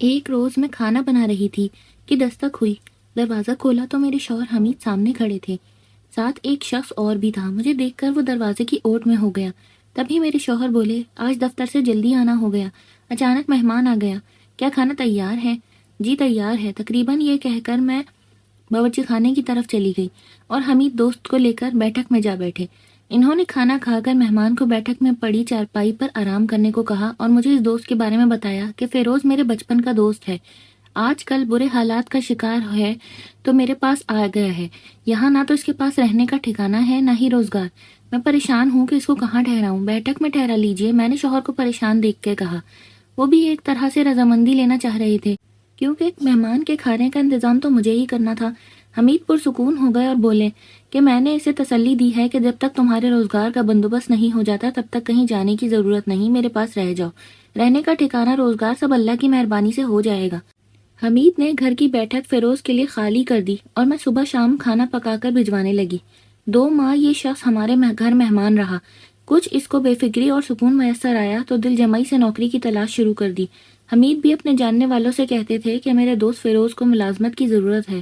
ایک روز میں کھانا بنا رہی تھی کہ دستک ہوئی۔ دروازہ کھولا تو میرے شوہر حمید سامنے کھڑے تھے، ساتھ ایک شخص اور بھی تھا۔ مجھے دیکھ کر وہ دروازے کی اوٹ میں ہو گیا۔ تبھی میرے شوہر بولے، آج دفتر سے جلدی آنا ہو گیا، اچانک مہمان آ گیا، کیا کھانا تیار ہے؟ جی تیار ہے، تقریباً یہ کہہ کر میں باورچی خانے کی طرف چلی گئی اور حمید دوست کو لے کر بیٹھک میں جا بیٹھے۔ انہوں نے کھانا کھا کر مہمان کو بیٹھک میں پڑی چارپائی پر آرام کرنے کو کہا اور مجھے اس دوست کے بارے میں بتایا کہ فیروز میرے بچپن کا دوست ہے، آج کل برے حالات کا شکار ہے تو میرے پاس آ گیا ہے۔ یہاں نہ تو اس کے پاس رہنے کا ٹھکانہ ہے نہ ہی روزگار، میں پریشان ہوں کہ اس کو کہاں ٹھہراؤں۔ بیٹھک میں ٹھہرا لیجئے، میں نے شوہر کو پریشان دیکھ کے کہا۔ وہ بھی ایک طرح سے رضامندی لینا چاہ رہے تھے کیونکہ مہمان کے کھانے کا انتظام تو مجھے ہی کرنا تھا۔ حمید پرسکون ہو گئے اور بولے کہ میں نے اسے تسلی دی ہے کہ جب تک تمہارے روزگار کا بندوبست نہیں ہو جاتا تب تک کہیں جانے کی ضرورت نہیں، میرے پاس رہ جاؤ، رہنے کا ٹھکانہ روزگار سب اللہ کی مہربانی سے ہو جائے گا۔ حمید نے گھر کی بیٹھک فیروز کے لیے خالی کر دی اور میں صبح شام کھانا پکا کر بھجوانے لگی۔ 2 ماہ یہ شخص ہمارے گھر مہمان رہا، کچھ اس کو بے فکری اور سکون میسر آیا تو دل جمعی سے نوکری کی تلاش شروع کر دی۔ حمید بھی اپنے جاننے والوں سے کہتے تھے کہ میرے دوست فیروز کو ملازمت کی ضرورت ہے،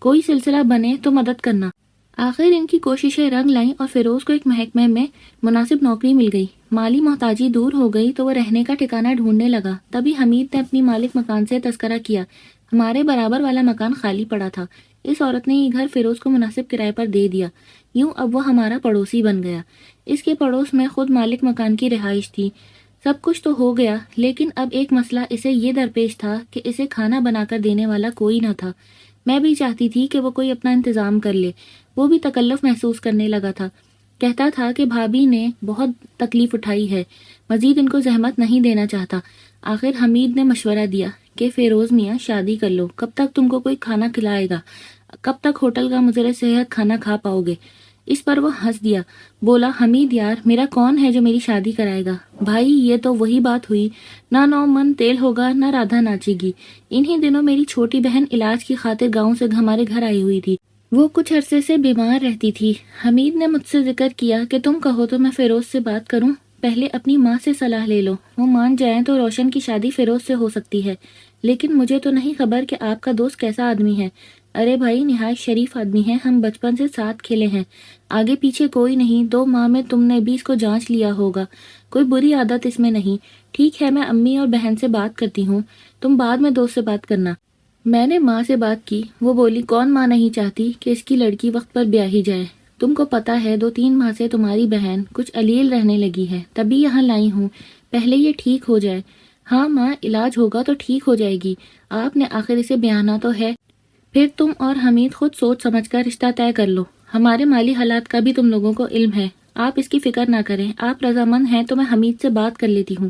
کوئی سلسلہ بنے تو مدد کرنا۔ آخر ان کی کوششیں رنگ لائیں اور فیروز کو ایک محکمے میں مناسب نوکری مل گئی۔ مالی محتاجی دور ہو گئی تو وہ رہنے کا ٹھکانہ ڈھونڈنے لگا۔ تبھی حمید نے اپنی مالک مکان سے تذکرہ کیا، ہمارے برابر والا مکان خالی پڑا تھا، اس عورت نے یہ گھر فیروز کو مناسب کرائے پر دے دیا، یوں اب وہ ہمارا پڑوسی بن گیا۔ اس کے پڑوس میں خود مالک مکان کی رہائش تھی۔ سب کچھ تو ہو گیا، لیکن اب ایک مسئلہ اسے یہ درپیش تھا کہ اسے کھانا بنا کر دینے والا کوئی نہ تھا۔ میں بھی چاہتی تھی کہ وہ کوئی اپنا انتظام کر لے، وہ بھی تکلف محسوس کرنے لگا تھا، کہتا تھا کہ بھابی نے بہت تکلیف اٹھائی ہے، مزید ان کو زحمت نہیں دینا چاہتا۔ آخر حمید نے مشورہ دیا کہ فیروز میاں شادی کر لو، کب تک تم کو کوئی کھانا کھلائے گا، کب تک ہوٹل کا مضر صحت کھانا کھا پاؤ گے؟ اس پر وہ ہنس دیا، بولا حمید یار، میرا کون ہے جو میری شادی کرائے گا؟ بھائی یہ تو وہی بات ہوئی، نہ 9 من تیل ہوگا نہ رادھا ناچے گی۔ انہی دنوں میری چھوٹی بہن علاج کی خاطر گاؤں سے ہمارے گھر آئی ہوئی تھی، وہ کچھ عرصے سے بیمار رہتی تھی۔ حمید نے مجھ سے ذکر کیا کہ تم کہو تو میں فیروز سے بات کروں، پہلے اپنی ماں سے صلاح لے لو، وہ مان جائیں تو روشن کی شادی فیروز سے ہو سکتی ہے، لیکن مجھے تو نہیں خبر کہ آپ کا دوست کیسا آدمی ہے۔ ارے بھائی نہایت شریف آدمی ہے، ہم بچپن سے ساتھ کھیلے ہیں، آگے پیچھے کوئی نہیں، 2 ماہ میں تم نے بھی اس کو جانچ لیا ہوگا، کوئی بری عادت اس میں نہیں۔ ٹھیک ہے میں امی اور بہن سے بات کرتی ہوں، تم بعد میں دوست سے بات کرنا۔ میں نے ماں سے بات کی، وہ بولی کون ماں نہیں چاہتی کہ اس کی لڑکی وقت پر بیاہی جائے، تم کو پتہ ہے 2-3 ماہ سے تمہاری بہن کچھ علیل رہنے لگی ہے، تبھی یہاں لائی ہوں، پہلے یہ ٹھیک ہو جائے۔ ہاں ماں علاج ہوگا تو ٹھیک ہو جائے گی، آپ نے آخر اسے بیاہنا تو ہے، پھر تم اور حمید خود سوچ سمجھ کر رشتہ طے کر لو، ہمارے مالی حالات کا بھی تم لوگوں کو علم ہے، آپ اس کی فکر نہ کریں، آپ رضامند ہیں تو میں حمید سے بات کر لیتی ہوں۔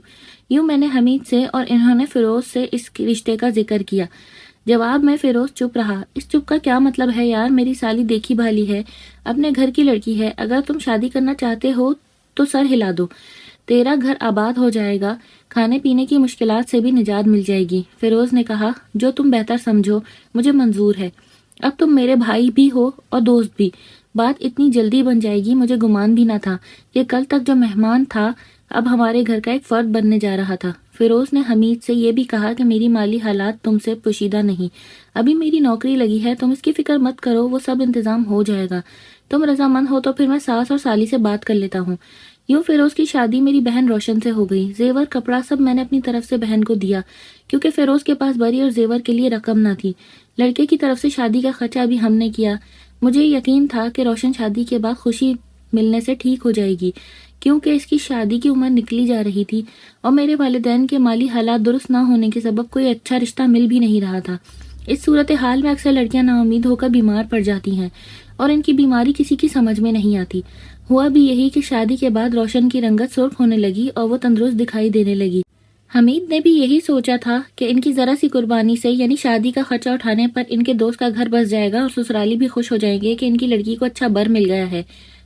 یوں میں نے حمید سے اور انہوں نے فیروز سے اس رشتے کا ذکر کیا۔ جواب میں فیروز چپ رہا۔ اس چپ کا کیا مطلب ہے یار، میری سالی دیکھی بھالی ہے، اپنے گھر کی لڑکی ہے، اگر تم شادی کرنا چاہتے ہو تو سر ہلا دو، تیرا گھر آباد ہو جائے گا، کھانے پینے کی مشکلات سے بھی نجات مل جائے گی۔ فیروز نے کہا جو تم بہتر سمجھو، مجھے منظور ہے، اب تم میرے بھائی بھی ہو اور دوست بھی، بات اتنی جلدی بن جائے گی مجھے گمان بھی نہ تھا کہ کل تک جو مہمان تھا اب ہمارے گھر کا ایک فرد بننے جا رہا تھا۔ فیروز نے حمید سے یہ بھی کہا کہ میری مالی حالات تم سے پوشیدہ نہیں، ابھی میری نوکری لگی ہے، تم اس کی فکر مت کرو، وہ سب انتظام ہو جائے گا، تم رضامند ہو تو پھر میں ساس اور سالی سے بات کر لیتا ہوں۔ یوں فیروز کی شادی میری بہن روشن سے ہو گئی، زیور کپڑا سب میں نے اپنی طرف سے بہن کو دیا، کیونکہ فیروز کے پاس بری اور زیور کے لیے رقم نہ تھی۔ لڑکے کی طرف سے شادی کا خرچہ بھی ہم نے کیا، مجھے یقین تھا کہ روشن شادی کے بعد خوشی ملنے سے ٹھیک ہو جائے گی، کیونکہ اس کی شادی کی عمر نکلی جا رہی تھی اور میرے والدین کے مالی حالات درست نہ ہونے کے سبب کوئی اچھا رشتہ مل بھی نہیں رہا تھا۔ اس صورتحال میں اکثر لڑکیاں نا امید ہو کر بیمار پڑ جاتی ہیں اور ان کی بیماری کسی کی سمجھ میں نہیں آتی۔ ہوا بھی یہی کہ شادی کے بعد روشن کی رنگت سرخ ہونے لگی اور وہ تندرست دکھائی دینے لگی۔ حمید نے بھی یہی سوچا تھا کہ ان کی ذرا سی قربانی سے یعنی شادی کا خرچہ اٹھانے پر ان کے دوست کا گھر بس جائے گا اور سسرالی بھی خوش ہو جائیں گے کہ ان کی لڑکی کو اچھا بر مل گیا ہے،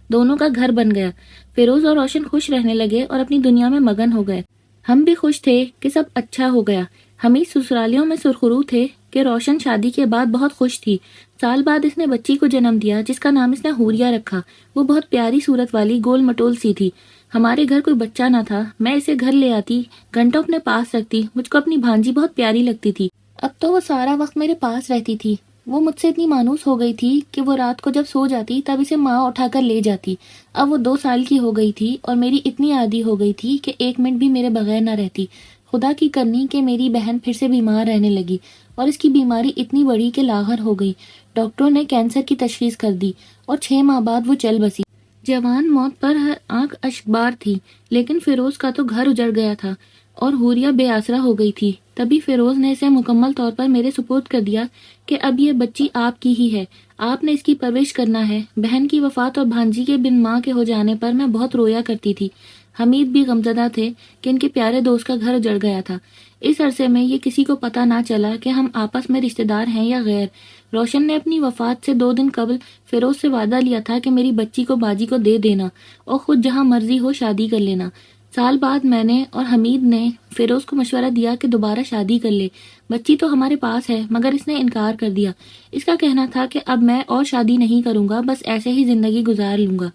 دونوں کا گھر بن گیا۔ فیروز اور روشن خوش رہنے لگے اور اپنی دنیا میں مگن ہو گئے، ہم بھی خوش تھے کہ سب اچھا ہو گیا۔ حمید سسرالیوں میں سرخرو تھے کہ روشن شادی کے بعد بہت خوش تھی، سال بعد اس نے بچی کو جنم دیا جس کا نام اس نے حوریہ رکھا، وہ بہت پیاری صورت والی گول مٹول سی تھی، ہمارے گھر کوئی بچہ نہ تھا، میں اسے گھر لے آتی، گھنٹوں اپنے پاس رکھتی، مجھ کو اپنی بھانجی بہت پیاری لگتی تھی۔ اب تو وہ سارا وقت میرے پاس رہتی تھی۔ وہ مجھ سے اتنی مانوس ہو گئی تھی کہ وہ رات کو جب سو جاتی تب اسے ماں اٹھا کر لے جاتی۔ اب وہ 2 سال کی ہو گئی تھی اور میری اتنی عادی ہو گئی تھی کہ 1 منٹ بھی میرے بغیر نہ رہتی۔ خدا کی کرنی کہ میری بہن پھر سے بیمار رہنے لگی اور اس کی بیماری اتنی بڑی کہ لاغر ہو گئی۔ ڈاکٹروں نے کینسر کی تشخیص کر دی اور 6 ماہ بعد وہ چل بسی۔ جوان موت پر ہر آنکھ اشکبار تھی، لیکن فیروز کا تو گھر اجڑ گیا تھا اور حوریہ بے آسرا ہو گئی تھی۔ تبھی فیروز نے اسے مکمل طور پر میرے سپرد کر دیا کہ اب یہ بچی آپ کی ہی ہے، آپ نے اس کی پرورش کرنا ہے۔ بہن کی وفات اور بھانجی کے بن ماں کے ہو جانے پر میں بہت رویا کرتی تھی۔ حمید بھی غمزدہ تھے کہ ان کے پیارے دوست کا گھر اجڑ گیا تھا۔ اس عرصے میں یہ کسی کو پتہ نہ چلا کہ ہم آپس میں رشتہ دار ہیں یا غیر۔ روشن نے اپنی وفات سے 2 دن قبل فیروز سے وعدہ لیا تھا کہ میری بچی کو باجی کو دے دینا اور خود جہاں مرضی ہو شادی کر لینا۔ سال بعد میں نے اور حمید نے فیروز کو مشورہ دیا کہ دوبارہ شادی کر لے، بچی تو ہمارے پاس ہے، مگر اس نے انکار کر دیا۔ اس کا کہنا تھا کہ اب میں اور شادی نہیں کروں گا، بس ایسے ہی زندگی گزار لوں گا۔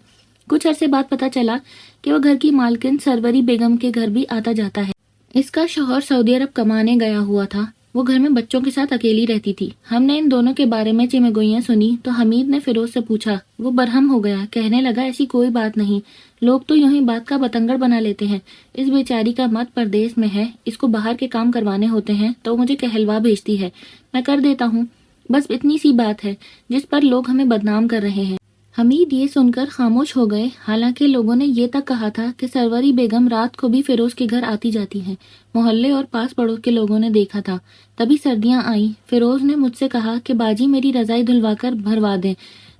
کچھ عرصے بعد پتہ چلا کہ وہ گھر کی مالکن سروری بیگم کے گھر بھی آتا جاتا ہے۔ اس کا شوہر سعودی عرب کمانے گیا ہوا تھا، وہ گھر میں بچوں کے ساتھ اکیلی رہتی تھی۔ ہم نے ان دونوں کے بارے میں چمگوئیاں سنی تو حمید نے فیروز سے پوچھا۔ وہ برہم ہو گیا، کہنے لگا ایسی کوئی بات نہیں، لوگ تو یوں ہی بات کا بتنگڑ بنا لیتے ہیں۔ اس بیچاری کا مت پردیس میں ہے، اس کو باہر کے کام کروانے ہوتے ہیں تو مجھے کہلوا بھیجتی ہے، میں کر دیتا ہوں، بس اتنی سی بات ہے جس پر لوگ ہمیں بدنام کر رہے ہیں۔ حمید یہ سن کر خاموش ہو گئے، حالانکہ لوگوں نے یہ تک کہا تھا کہ سروری بیگم رات کو بھی فیروز کے گھر آتی جاتی ہیں۔ محلے اور پاس پڑوس کے لوگوں نے دیکھا تھا۔ تبھی سردیاں آئیں۔ فیروز نے مجھ سے کہا کہ باجی میری رضائی دھلوا کر بھروا دیں،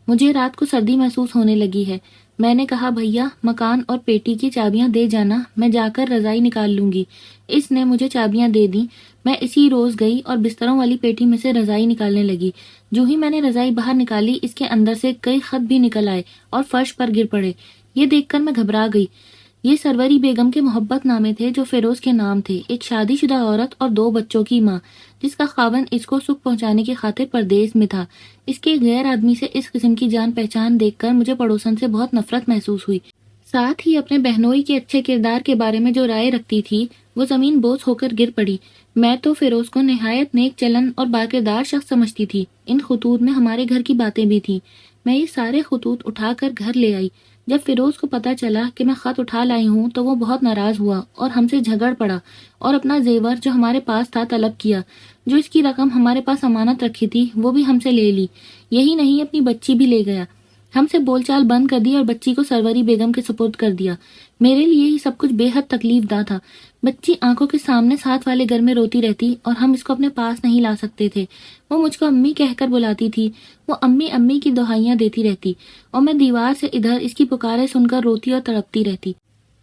مجھے رات کو سردی محسوس ہونے لگی ہے۔ میں نے کہا بھیا مکان اور پیٹی کی چابیاں دے جانا، میں جا کر رضائی نکال لوں گی۔ اس نے مجھے چابیاں دے دیں، میں اسی روز گئی اور بستروں والی پیٹی میں سے رضائی نکالنے لگی۔ جو ہی میں نے رضائی باہر نکالی، اس کے اندر سے کئی خط بھی نکل آئے اور فرش پر گر پڑے۔ یہ دیکھ کر میں گھبرا گئی۔ یہ سروری بیگم کے محبت نامے تھے جو فیروز کے نام تھے، ایک شادی شدہ عورت اور 2 بچوں کی ماں، جس کا خاوند اس کو سکھ پہنچانے کی خاطر پردیس میں تھا۔ اس کے غیر آدمی سے اس قسم کی جان پہچان دیکھ کر مجھے پڑوسن سے بہت نفرت محسوس ہوئی۔ ساتھ ہی اپنے بہنوئی کے اچھے کردار کے بارے میں جو رائے رکھتی تھی وہ زمین بوس ہو کر گر پڑی۔ میں تو فیروز کو نہایت نیک چلن اور باکردار شخص سمجھتی تھی۔ ان خطوط میں ہمارے گھر کی باتیں بھی تھیں۔ میں یہ سارے خطوط اٹھا کر گھر لے آئی۔ جب فیروز کو پتہ چلا کہ میں خط اٹھا لائی ہوں تو وہ بہت ناراض ہوا اور ہم سے جھگڑ پڑا اور اپنا زیور جو ہمارے پاس تھا طلب کیا۔ جو اس کی رقم ہمارے پاس امانت رکھی تھی وہ بھی ہم سے لے لی۔ یہی نہیں اپنی بچی بھی لے گیا۔ ہم سے بول چال بند کر دی اور بچی کو سروری بیگم کے سپرد کر دیا۔ میرے لیے یہ سب کچھ بے حد تکلیف دہ تھا۔ بچی آنکھوں کے سامنے ساتھ والے گھر میں روتی رہتی اور ہم اس کو اپنے پاس نہیں لا سکتے تھے۔ وہ مجھ کو امی کہہ کر بلاتی تھی، وہ امی امی کی دہائیاں دیتی رہتی اور میں دیوار سے ادھر اس کی پکاریں سن کر روتی اور تڑپتی رہتی۔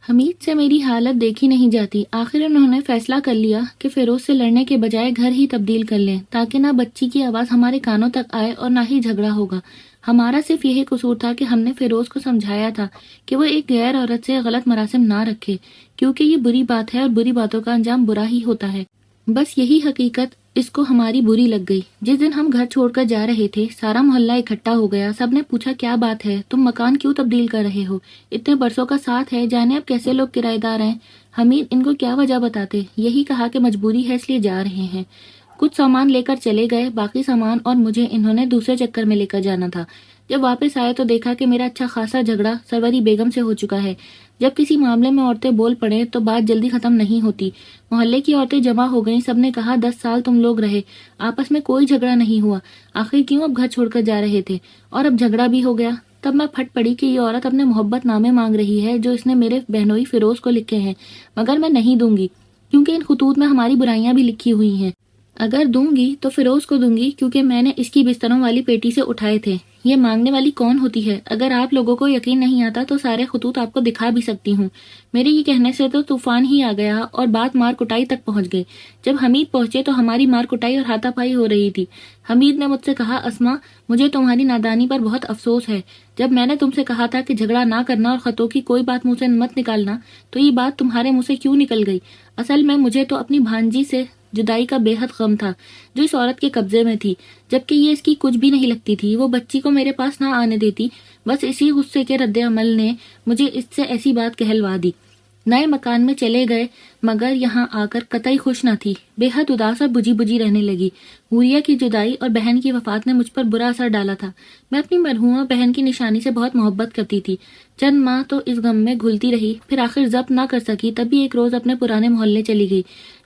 حمید سے میری حالت دیکھی نہیں جاتی۔ آخر انہوں نے فیصلہ کر لیا کہ فیروز سے لڑنے کے بجائے گھر ہی تبدیل کر لیں، تاکہ نہ بچی کی آواز ہمارے کانوں تک آئے اور نہ ہی جھگڑا ہوگا۔ ہمارا صرف یہی قصور تھا کہ ہم نے فیروز کو سمجھایا تھا کہ وہ ایک غیر عورت سے غلط مراسم نہ رکھے، کیونکہ یہ بری بات ہے اور بری باتوں کا انجام برا ہی ہوتا ہے۔ بس یہی حقیقت اس کو ہماری بری لگ گئی۔ جس دن ہم گھر چھوڑ کر جا رہے تھے سارا محلہ اکٹھا ہو گیا۔ سب نے پوچھا کیا بات ہے، تم مکان کیوں تبدیل کر رہے ہو، اتنے برسوں کا ساتھ ہے، جانے اب کیسے لوگ کرایہ دار ہیں۔ حمید ان کو کیا وجہ بتاتے، یہی کہا کہ مجبوری ہے اس لیے جا رہے ہیں۔ کچھ سامان لے کر چلے گئے، باقی سامان اور مجھے انہوں نے دوسرے چکر میں لے کر جانا تھا۔ جب واپس آئے تو دیکھا کہ میرا اچھا خاصا جھگڑا سروری بیگم سے ہو چکا ہے۔ جب کسی معاملے میں عورتیں بول پڑیں تو بات جلدی ختم نہیں ہوتی۔ محلے کی عورتیں جمع ہو گئیں، سب نے کہا 10 سال تم لوگ رہے، آپس میں کوئی جھگڑا نہیں ہوا، آخر کیوں اب گھر چھوڑ کر جا رہے تھے اور اب جھگڑا بھی ہو گیا۔ تب میں پھٹ پڑی کہ یہ عورت اپنے محبت نامے مانگ رہی ہے جو اس نے میرے بہنوئی فیروز کو لکھے ہیں، مگر میں نہیں دوں گی کیونکہ ان خطوط میں ہماری برائیاں بھی لکھی ہوئی ہیں۔ اگر دوں گی تو فیروز کو دوں گی کیونکہ میں نے اس کی بستروں والی پیٹی سے اٹھائے تھے۔ یہ مانگنے والی کون ہوتی ہے؟ اگر آپ لوگوں کو یقین نہیں آتا تو سارے خطوط آپ کو دکھا بھی سکتی ہوں۔ میرے یہ کہنے سے تو طوفان ہی آ گیا اور بات مار کٹائی تک پہنچ گئی۔ جب حمید پہنچے تو ہماری مار کٹائی اور ہاتھا پائی ہو رہی تھی۔ حمید نے مجھ سے کہا اسما مجھے تمہاری نادانی پر بہت افسوس ہے۔ جب میں نے تم سے کہا تھا کہ جھگڑا نہ کرنا اور خطوں کی کوئی بات منہ سے مت نکالنا تو یہ بات تمہارے منہ سے کیوں نکل گئی؟ اصل میں مجھے تو اپنی بھانجی سے جدائی کا بے حد غم تھا جو اس عورت کے قبضے میں تھی، جبکہ یہ اس کی کچھ بھی نہیں لگتی تھی۔ وہ بچی کو میرے پاس نہ آنے دیتی، بس اسی غصے کے رد عمل نے مجھے اس سے ایسی بات کہلوا دی۔ نئے مکان میں چلے گئے مگر یہاں آ کر قطعی خوش نہ تھی، بے حد اداس اور بجھی بجھی رہنے لگی۔ حوریہ کی جدائی اور بہن کی وفات نے مجھ پر برا اثر ڈالا تھا۔ میں اپنی مرحومہ بہن کی نشانی سے بہت محبت کرتی تھی۔ چند ماہ تو اس غم میں گھلتی رہی، پھر آخر ضبط نہ کر سکی، تبھی ایک روز اپنے پرانے محلے چلی گئی۔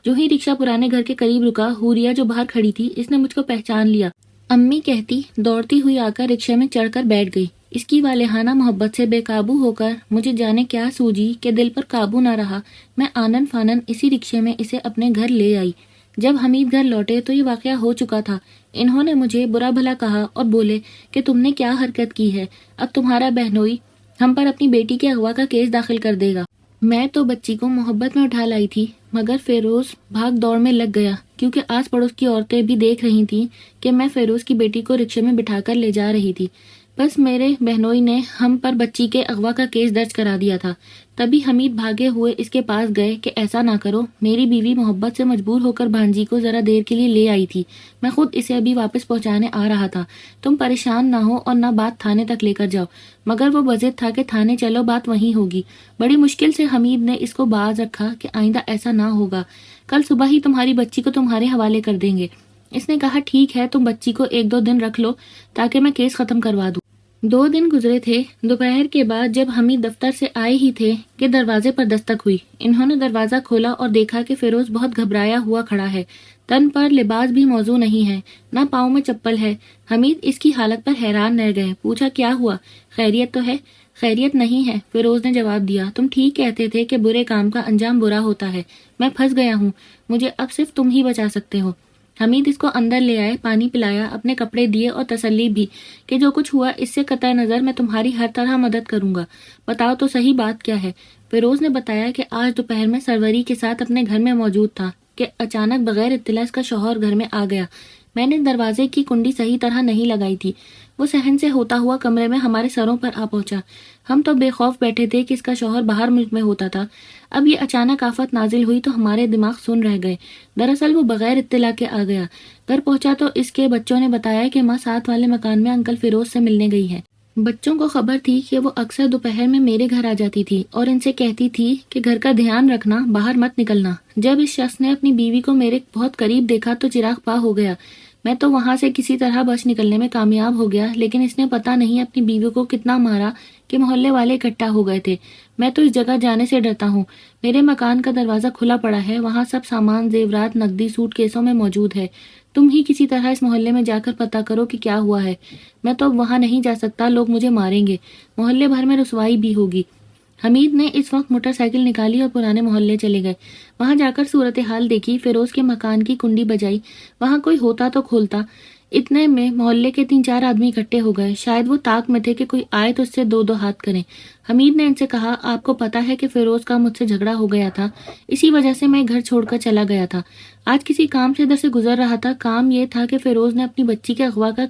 جو ہی رکشہ پرانے گھر کے قریب رکا، حوریہ جو باہر کھڑی تھی اس نے مجھ کو پہچان لیا۔ امی کہتی دوڑتی ہوئی آ کر رکشے میں چڑھ کر بیٹھ گئی۔ اس کی والہانہ محبت سے بے قابو ہو کر مجھے جانے کیا سوجی کہ دل پر قابو نہ رہا، میں آنن فانن اسی رکشے میں اسے اپنے گھر لے آئی۔ جب حمید گھر لوٹے تو یہ واقعہ ہو چکا تھا۔ انہوں نے مجھے برا بھلا کہا اور بولے کہ تم نے کیا حرکت کی ہے، اب تمہارا بہنوئی ہم پر اپنی بیٹی کے اغوا کا کیس داخل کر دے گا۔ میں تو بچی کو محبت میں اٹھا لائی تھی، مگر فیروز بھاگ دوڑ میں لگ گیا، کیونکہ آس پڑوس کی عورتیں بھی دیکھ رہی تھیں کہ میں فیروز کی بیٹی کو رکشے میں بٹھا کر لے جا رہی تھی۔ بس میرے بہنوئی نے ہم پر بچی کے اغوا کا کیس درج کرا دیا تھا۔ تبھی حمید بھاگے ہوئے اس کے پاس گئے کہ ایسا نہ کرو، میری بیوی محبت سے مجبور ہو کر بھانجی کو ذرا دیر کے لیے لے آئی تھی، میں خود اسے ابھی واپس پہنچانے آ رہا تھا، تم پریشان نہ ہو اور نہ بات تھانے تک لے کر جاؤ۔ مگر وہ بضد تھا کہ تھانے چلو بات وہیں ہوگی۔ بڑی مشکل سے حمید نے اس کو باز رکھا کہ آئندہ ایسا نہ ہوگا، کل صبح ہی تمہاری بچی کو تمہارے حوالے کر دیں گے۔ اس نے کہا ٹھیک ہے، تم بچی کو 1-2 دن رکھ لو تاکہ میں کیس ختم کروا دوں۔ 2 دن گزرے تھے۔ دوپہر کے بعد جب حمید دفتر سے آئے ہی تھے کہ دروازے پر دستک ہوئی۔ انہوں نے دروازہ کھولا اور دیکھا کہ فیروز بہت گھبرایا ہوا کھڑا ہے، تن پر لباس بھی موزوں نہیں ہے، نہ پاؤں میں چپل ہے۔ حمید اس کی حالت پر حیران رہ گئے، پوچھا کیا ہوا، خیریت تو ہے؟ خیریت نہیں ہے، فیروز نے جواب دیا، تم ٹھیک کہتے تھے کہ برے کام کا انجام برا ہوتا ہے، میں پھنس گیا ہوں، مجھے اب صرف تم ہی بچا سکتے ہو۔ حمید اس کو اندر لے آئے، پانی پلایا، اپنے کپڑے دیے اور تسلی بھی کہ جو کچھ ہوا اس سے قطع نظر میں تمہاری ہر طرح مدد کروں گا، بتاؤ تو صحیح بات کیا ہے۔ فیروز نے بتایا کہ آج دوپہر میں سروری کے ساتھ اپنے گھر میں موجود تھا کہ اچانک بغیر اطلاع اس کا شوہر گھر میں آ گیا۔ میں نے دروازے کی کنڈی صحیح طرح نہیں لگائی تھی، وہ صحن سے ہوتا ہوا کمرے میں ہمارے سروں پر آ پہنچا۔ ہم تو بے خوف بیٹھے تھے کہ اس کا شوہر باہر ملک میں ہوتا تھا، اب یہ اچانک آفت نازل ہوئی تو ہمارے دماغ سن رہ گئے۔ دراصل وہ بغیر اطلاع کے آ گیا۔ گھر پہنچا تو اس کے بچوں نے بتایا کہ ماں ساتھ والے مکان میں انکل فیروز سے ملنے گئی ہے۔ بچوں کو خبر تھی کہ وہ اکثر دوپہر میں میرے گھر آ جاتی تھی اور ان سے کہتی تھی کہ گھر کا دھیان رکھنا، باہر مت نکلنا۔ جب اس شخص نے اپنی بیوی کو میرے بہت قریب دیکھا تو چراغ پا ہو گیا۔ میں تو وہاں سے کسی طرح بچ نکلنے میں کامیاب ہو گیا، لیکن اس نے پتہ نہیں اپنی بیوی کو کتنا مارا کہ محلے والے اکٹھا ہو گئے تھے۔ میں تو اس جگہ جانے سے ڈرتا ہوں۔ میرے مکان کا دروازہ کھلا پڑا ہے، وہاں سب سامان، زیورات، نقدی، سوٹ کیسوں میں موجود ہے۔ تم ہی کسی طرح اس محلے میں جا کر پتہ کرو کہ کیا ہوا ہے۔ میں تو وہاں نہیں جا سکتا، لوگ مجھے ماریں گے، محلے بھر میں رسوائی بھی ہوگی۔ حمید نے اس وقت موٹر سائیکل نکالی اور پرانے محلے چلے گئے۔ وہاں جا کر صورتحال دیکھی، فیروز کے مکان کی کنڈی بجائی، وہاں کوئی ہوتا تو کھولتا۔ اتنے میں محلے کے 3-4 آدمی اکٹھے ہو گئے، شاید وہ طاق میں تھے کہ کوئی آئے تو اس سے 2 ہاتھ کریں۔ حمید نے ان سے کہا، آپ کو پتا ہے کہ فیروز کا مجھ سے جھگڑا ہو گیا تھا، اسی وجہ سے میں گھر چھوڑ کر چلا گیا تھا۔ آج کسی کام سے ادھر سے گزر رہا تھا، کام یہ تھا کہ فیروز نے اپنی بچی کے اغوا کا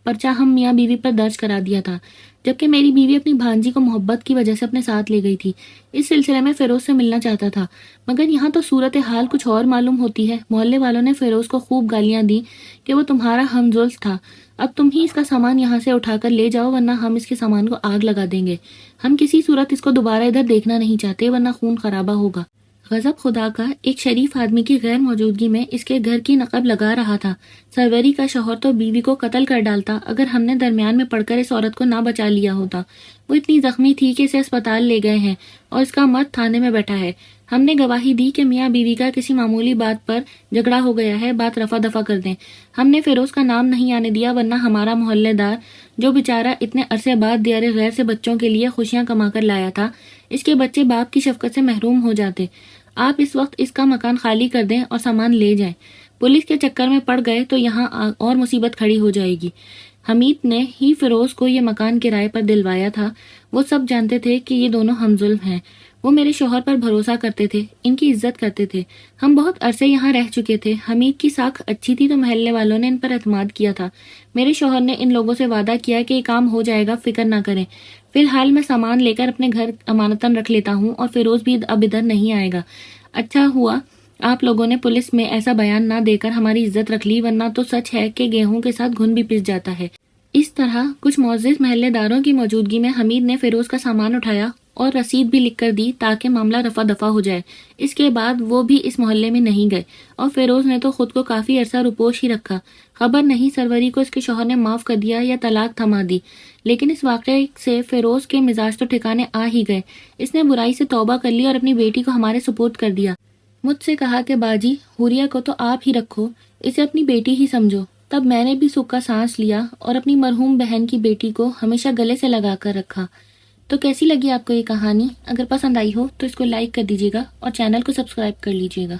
پرچہ ہم میاں بیوی پر درج کرا دیا تھا، جبکہ میری بیوی اپنی بھانجی کو محبت کی وجہ سے اپنے ساتھ لے گئی تھی۔ اس سلسلے میں فیروز سے ملنا چاہتا تھا، مگر یہاں تو صورتحال کچھ اور معلوم ہوتی ہے۔ محلے والوں نے فیروز کو خوب گالیاں دی کہ وہ تمہارا ہمزولف تھا، اب تم ہی اس کا سامان یہاں سے اٹھا کر لے جاؤ ورنہ ہم اس کے سامان کو آگ لگا دیں گے۔ ہم کسی صورت اس کو دوبارہ ادھر دیکھنا نہیں چاہتے ورنہ خون خرابہ ہوگا۔ غضب خدا کا ایک شریف آدمی کی غیر موجودگی میں اس کے گھر کی نقب لگا رہا تھا۔ سروری کا شوہر تو بیوی کو قتل کر ڈالتا اگر ہم نے درمیان میں پڑ کر اس عورت کو نہ بچا لیا ہوتا۔ وہ اتنی زخمی تھی کہ اسے اسپتال لے گئے ہیں اور اس کا مرد تھانے میں بیٹھا ہے۔ ہم نے گواہی دی کہ میاں بیوی کا کسی معمولی بات پر جھگڑا ہو گیا ہے، بات رفع دفع کر دیں۔ ہم نے فیروز کا نام نہیں آنے دیا ورنہ ہمارا محلے دار جو بیچارہ اتنے عرصے بعد دیار غیر سے بچوں کے لیے خوشیاں کما کر لایا تھا، اس کے بچے باپ کی شفقت سے محروم ہو جاتے۔ آپ اس وقت اس کا مکان خالی کر دیں اور سامان لے جائیں۔ پولیس کے چکر میں پڑ گئے تو یہاں اور مصیبت کھڑی ہو جائے گی۔ حمید نے ہی فیروز کو یہ مکان کرائے پر دلوایا تھا۔ وہ سب جانتے تھے کہ یہ دونوں ہمظلم ہیں۔ وہ میرے شوہر پر بھروسہ کرتے تھے، ان کی عزت کرتے تھے۔ ہم بہت عرصے یہاں رہ چکے تھے۔ حمید کی ساکھ اچھی تھی تو محلے والوں نے ان پر اعتماد کیا تھا۔ میرے شوہر نے ان لوگوں سے وعدہ کیا کہ یہ کام ہو جائے گا، فکر نہ کریں۔ فی الحال میں سامان لے کر اپنے گھر امانتاً رکھ لیتا ہوں اور فیروز بھی اب ادھر نہیں آئے گا۔ اچھا ہوا آپ لوگوں نے پولیس میں ایسا بیان نہ دے کر ہماری عزت رکھ لی، ورنہ تو سچ ہے کہ گیہوں کے ساتھ گھن بھی پس جاتا ہے۔ اس طرح کچھ معزز محلے داروں کی موجودگی میں حمید نے فیروز کا سامان اٹھایا اور رسید بھی لکھ کر دی تاکہ معاملہ رفع دفع ہو جائے۔ اس کے بعد وہ بھی اس محلے میں نہیں گئے اور فیروز نے تو خود کو کافی عرصہ روپوش ہی رکھا۔ خبر نہیں سروری کو اس کے شوہر نے معاف کر دیا یا طلاق تھما دی، لیکن اس واقعے سے فیروز کے مزاج تو ٹھکانے آ ہی گئے۔ اس نے برائی سے توبہ کر لی اور اپنی بیٹی کو ہمارے سپرد کر دیا۔ مجھ سے کہا کہ باجی حوریہ کو تو آپ ہی رکھو، اسے اپنی بیٹی ہی سمجھو۔ تب میں نے بھی سکھ کا سانس لیا اور اپنی مرحوم بہن کی بیٹی کو ہمیشہ گلے سے لگا کر رکھا۔ تو کیسی لگی آپ کو یہ کہانی؟ اگر پسند آئی ہو تو اس کو لائک کر دیجیے گا اور چینل کو سبسکرائب کر لیجیے گا۔